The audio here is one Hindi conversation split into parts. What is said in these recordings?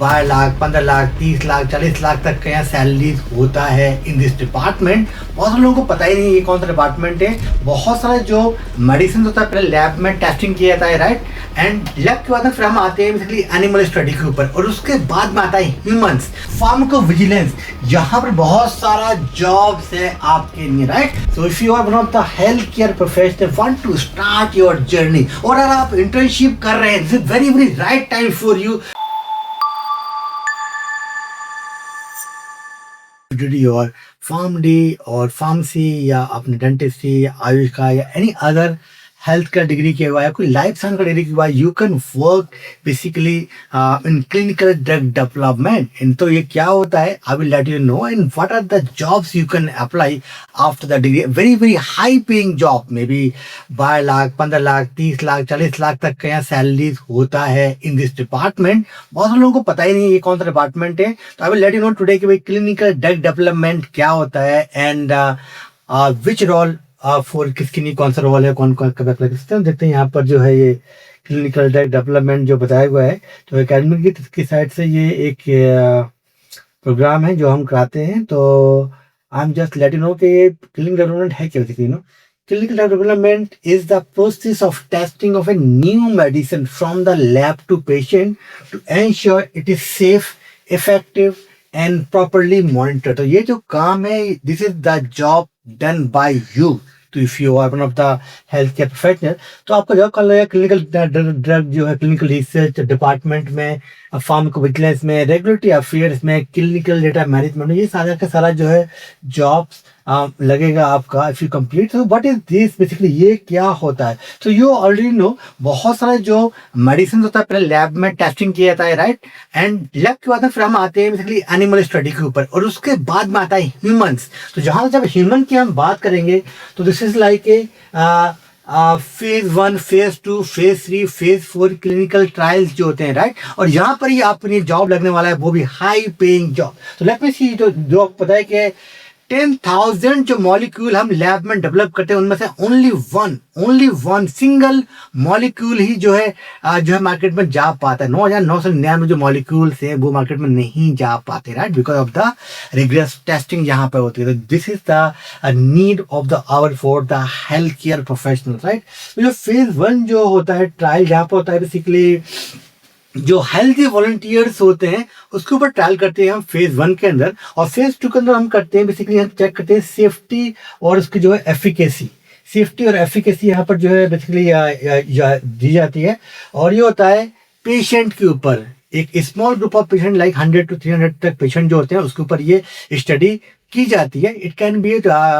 12 लाख, 15 लाख, 30 लाख, 40 लाख तक का यहाँ सैलरीज होता है इन दिस डिपार्टमेंट। बहुत सारे लोगों को पता ही नहीं ये कौन सा डिपार्टमेंट है। बहुत सारे जो मेडिसिन होता है पहले लैब में टेस्टिंग किया जाता है, राइट, एंड लैब के बाद में फिर हम आते हैं बेसिकली एनिमल स्टडी के ऊपर, और उसके बाद में आता है ह्यूमंस फार्माकोविजिलेंस। यहाँ पर बहुत सारा जॉब्स है आपके लिए, right. So if you are one of the health care professional want to start your journey, और अगर आप इंटर्नशिप कर रहे हैं, this is very very right time for you. और फार्मडी और फार्मेसी या अपने डेंटिस्ट्री या आयुष का या एनी अदर हेल्थ का डिग्री किया हुआ है, कोई लाइफ साइंस का डिग्री किया हुआ है, you can work basically in clinical drug development. इन तो ये क्या होता है, I will let you know in what are the jobs you can apply after the degree. Very very high paying job, maybe 12 lakh, 15 lakh, 30 lakh, 40 lakh तक का यहाँ सैलरीज होता है इन दिस डिपार्टमेंट। बहुत सारे लोगों को पता ही नहीं ये कौन सा डिपार्टमेंट है। तो आई will let you no today कि भाई क्लिनिकल ड्रग डेवलपमेंट क्या होता है एंड विच रोल फॉर किसकी नहीं कौन सा रोल है, कौन कौन कब अप्लाई कर सकते हैं। देखते हैं यहाँ पर जो है ये क्लिनिकल ड्रग डेवलपमेंट जो बताया हुआ है, तो एकेडमी की साइड से ये एक प्रोग्राम है जो हम कराते हैं। तो I am just let you no कि ये क्लिनिकल डेवलपमेंट है क्या होती है। Clinical development is the process of testing of a new medicine from the lab to patient to ensure it is safe, effective and properly monitored. तो ये जो काम है, this is the job done by you. तो if you are one of the health care professional, तो आपका जॉब कर लगेगा क्लिनिकल ड्रग जो है क्लिनिकल रिसर्च डिपार्टमेंट में, फार्माकोविजिलेंस में, रेगुलेटरी अफेयर्स में, क्लिनिकल डेटा मैनेजमेंट में। ये सारा का सारा जो है जॉब्स लगेगा आपका इफ यू कंप्लीट। तो व्हाट इज दिस बेसिकली, ये क्या होता है। तो यू ऑलरेडी नो बहुत सारे जो मेडिसिन होता है पहले लैब में टेस्टिंग किया जाता है, राइट, एंड लैब के बाद में फिर हम आते हैं बेसिकली एनिमल स्टडी के ऊपर, और उसके बाद में आता है ह्यूमंस। तो जहाँ जब ह्यूमन की हम बात करेंगे तो this is like A phase 1, phase 2, phase 3, phase 4 clinical trials जो होते हैं, राइट। और यहाँ पर ही आपको जॉब लगने वाला है, वो भी हाई पेइंग जॉब। तो लेट मी सी, तो जॉब पता है कि 10,000 जो मॉलिक्यूल हम लैब में डेवलप करते हैं उनमें से ओनली वन सिंगल मॉलिक्यूल ही जो है मार्केट में जा पाता है। 9,999 जो मॉलिक्यूल्स हैं वो मार्केट में नहीं जा पाते, right, because of the regress testing यहाँ पे होती है। तो this is the need of the hour for the health care professional, right. तो जो फेज 1 जो होता है ट्रायल जहाँ पे होता है, बेसिकली जो हेल्थी वॉलंटियर्स होते हैं उसके ऊपर ट्रायल करते हैं हम फेज 1 के अंदर, और फेज 2 के अंदर हम करते हैं बेसिकली हम चेक करते हैं सेफ्टी और उसकी जो है एफिकेसी। सेफ्टी और एफिकेसी यहाँ पर जो है बेसिकली दी जाती है, और ये होता है पेशेंट के ऊपर। एक small group of patient like 100 to 300 तक पेशेंट जो होते हैं उसके ऊपर ये स्टडी की जाती है। It can be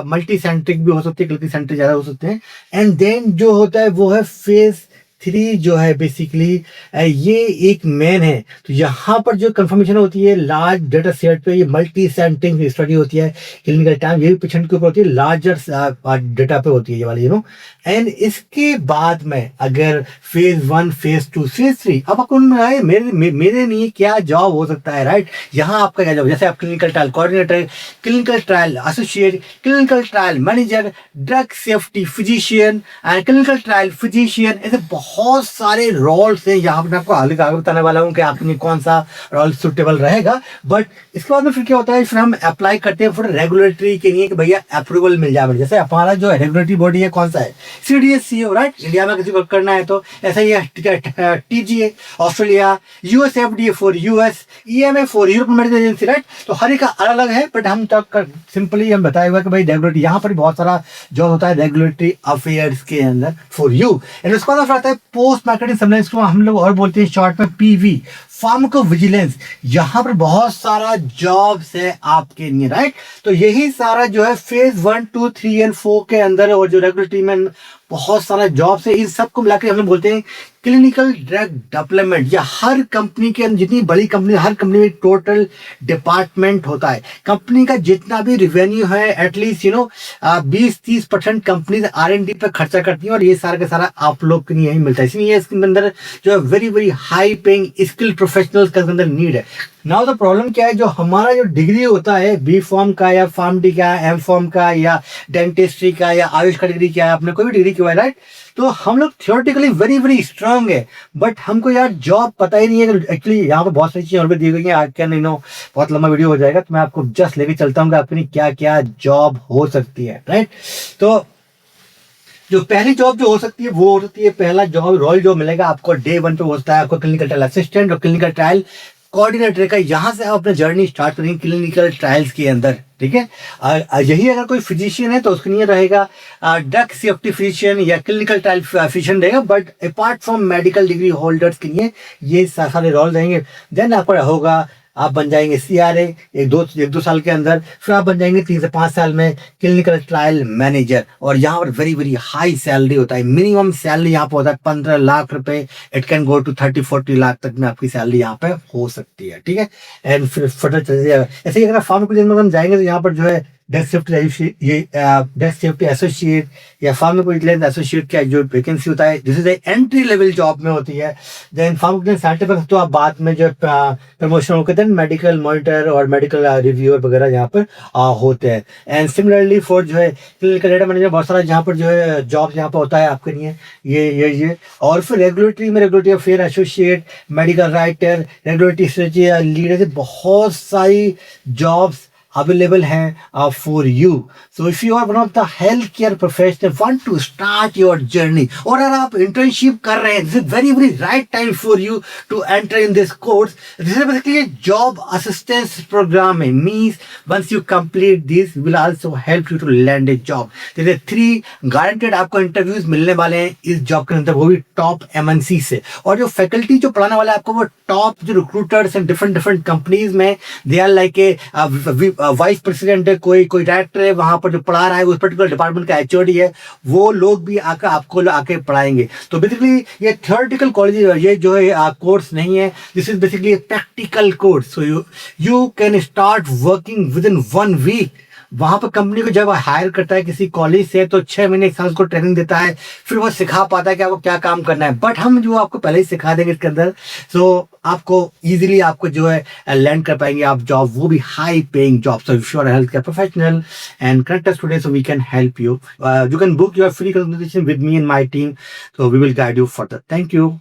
multi centric भी हो सकती है, मल्टी सेंट्रिक ज्यादा हो सकते हैं। एंड देन जो होता है वो है फेज 3 जो है बेसिकली ये एक मेन है। तो यहाँ पर जो कंफर्मेशन होती है लार्ज डेटा सेट पे, ये मल्टी सेंटिंग स्टडी होती है क्लिनिकल टाइम, ये भी पेशेंट के ऊपर होती है, लार्जर डेटा पे होती है ये वाली, एंड इसके बाद में अगर फेज 1, फेज 2, फेज 3, अब आपको मेरे लिए क्या जॉब हो सकता है, राइट। यहाँ आपका क्या जॉब, जैसे आप clinical trial coordinator, clinical trial associate, clinical trial manager, drug safety physician and clinical trial physician, ऐसे बहुत सारे रोल्स हैं। यहाँ पर मैं आपको आगे बताने वाला हूँ कि आपके लिए कौन सा रोल सुटेबल रहेगा। बट इसके बाद में फिर क्या होता है, फिर हम अप्लाई करते हैं फिर रेगुलेटरी के लिए कि भैया अप्रूवल मिल जाए। जैसे हमारा जो रेगुलेटरी बॉडी है कौन सा है, CDSCO, राइट। इंडिया में किसी को करना है तो ऐसा ही है, TGA Australia, USFDA for US, EMA for European medical agency, right. तो हर एक का अलग अलग है, बट हम सिंपली हम बताया हुआ कि भाई रेगुलेटरी यहाँ पर बहुत सारा जॉब होता है रेगुलेटरी अफेयर्स के अंदर फॉर यू। एंड उसके बाद आता है पोस्ट मार्केटिंग सर्विलेंस को हम लोग और बोलते हैं शॉर्ट में PV, फार्माकोविजिलेंस। यहाँ पर बहुत सारा जॉब्स है आपके लिए, राइट। तो यही सारा जो है फेज 1, 2, 3 एंड 4 के अंदर, और जो रेगुलेटरी में बहुत सारा जॉब्स है, इन सबको मिलाकर हम लोग बोलते हैं क्लिनिकल ड्रग डेवलपमेंट। या हर कंपनी के अंदर, जितनी बड़ी कंपनी, हर कंपनी में टोटल डिपार्टमेंट होता है। कंपनी का जितना भी रिवेन्यू है एटलीस्ट 20-30% कंपनी R&D पे खर्चा करती है, और ये सारा का सारा आप लोग के लिए ही मिलता है। इसलिए इसके अंदर जो है very very high paying skill professionals का अंदर नीड है। नाउ द प्रॉब्लम क्या है, जो हमारा जो डिग्री होता है B.Pharm का या फार्मडी का, M.Pharm का या डेंटिस्ट्री का या आयुष का डिग्री क्या है, आपने कोई भी डिग्री किया है, राइट। तो हम लोग थियोरेटिकली वेरी वेरी स्ट्रांग है, बट हमको यार जॉब पता ही नहीं है। एक्चुअली यहाँ पे बहुत सारी चीजें और भी दी गई हैं, आई कैन बहुत लंबा वीडियो हो जाएगा, तो मैं आपको जस्ट लेके चलता हूँ कि आपकी क्या क्या जॉब हो सकती है, राइट। तो जो पहली जॉब जो हो सकती है वो हो सकती है, पहला जॉब रॉयल जॉब मिलेगा आपको डे 1 पे होता है आपको क्लिनिकल ट्रायल असिस्टेंट और क्लिनिकल ट्रायल कोऑर्डिनेटर का। यहाँ से आप अपना जर्नी स्टार्ट करेंगे क्लिनिकल ट्रायल्स के अंदर, ठीक है। यही अगर कोई फिजिशियन है तो उसके लिए रहेगा ड्रग सेफ्टी फिजिशियन या क्लिनिकल ट्रायल फिजिशियन रहेगा, but apart from medical degree holders के लिए ये सारे रोल रहेंगे। देन आपका होगा, आप बन जाएंगे CRA एक दो साल के अंदर, फिर आप बन जाएंगे 3 से 5 साल में क्लिनिकल ट्रायल मैनेजर, और यहाँ पर वेरी वेरी हाई सैलरी होता है। मिनिमम सैलरी यहाँ पर होता है 15 लाख रुपए, it can go to 30-40 lakh तक में आपकी सैलरी यहाँ पे हो सकती है, ठीक है। एंड फिर फर्दर चल जाएगा। ऐसे ही अगर फार्माकोलॉजी में हम जाएंगे तो यहाँ पर जो है डेस्क सेफ्टी एसोसिएट या फार्माकोविजिलेंस एसोसिएट का जो वैकेंसी होता है, this is entry level job में होती है। देन फार्माकोविजिलेंस सर्टिफिकेट तो आप बाद में जो प्रमोशन होते हैं, मेडिकल मॉनिटर और मेडिकल रिव्यूअर वगैरह यहाँ पर होते हैं। एंड सिमिलरली फॉर जो है क्लिनिकल डेटा मैनेजर बहुत सारा जहाँ पर जो है जॉब यहाँ पर होता है आपके लिए ये। और फिर regulatory affair associate, medical writer, regulatory strategy leader, बहुत सारी जॉब्स available हैं for you. So if you are one of the healthcare professional want to start your journey, और अगर आप internship कर रहे हैं, this is very very right time for you to enter in this course. This is basically a job assistance program. It means once you complete this will also help you to land a job. There are 3 guaranteed आपको interviews मिलने वाले हैं इस जॉब के अंदर, वो भी टॉप MNC से। और जो फैकल्टी जो पढ़ाने वाला है आपको, वो टॉप जो रिक्रूटर्स हैं डिफरेंट कंपनीज में, they are like a vice president है, कोई डायरेक्टर है वहां पर जो पढ़ा रहा है, उस पर्टिकुलर डिपार्टमेंट का HOD है, वो लोग भी आकर आपको आके पढ़ाएंगे। तो बेसिकली ये थियोरेटिकल कॉलेज, ये जो है कोर्स नहीं है, this is basically practical course. So you can start working with in 1 week. वहां पर कंपनी को जब हायर करता है किसी कॉलेज से तो 6 महीने 1 साल उसको ट्रेनिंग देता है, फिर वो सिखा पाता है कि आपको क्या काम करना है। बट हम जो आपको पहले ही सिखा देंगे इसके अंदर, सो आपको इजीली आपको जो है लैंड कर पाएंगे आप जॉब, वो भी high paying job. So if you are a health care professional and connect us today, so we can help you. You can book your free consultation with me and my team, so we will guide you further. Thank you.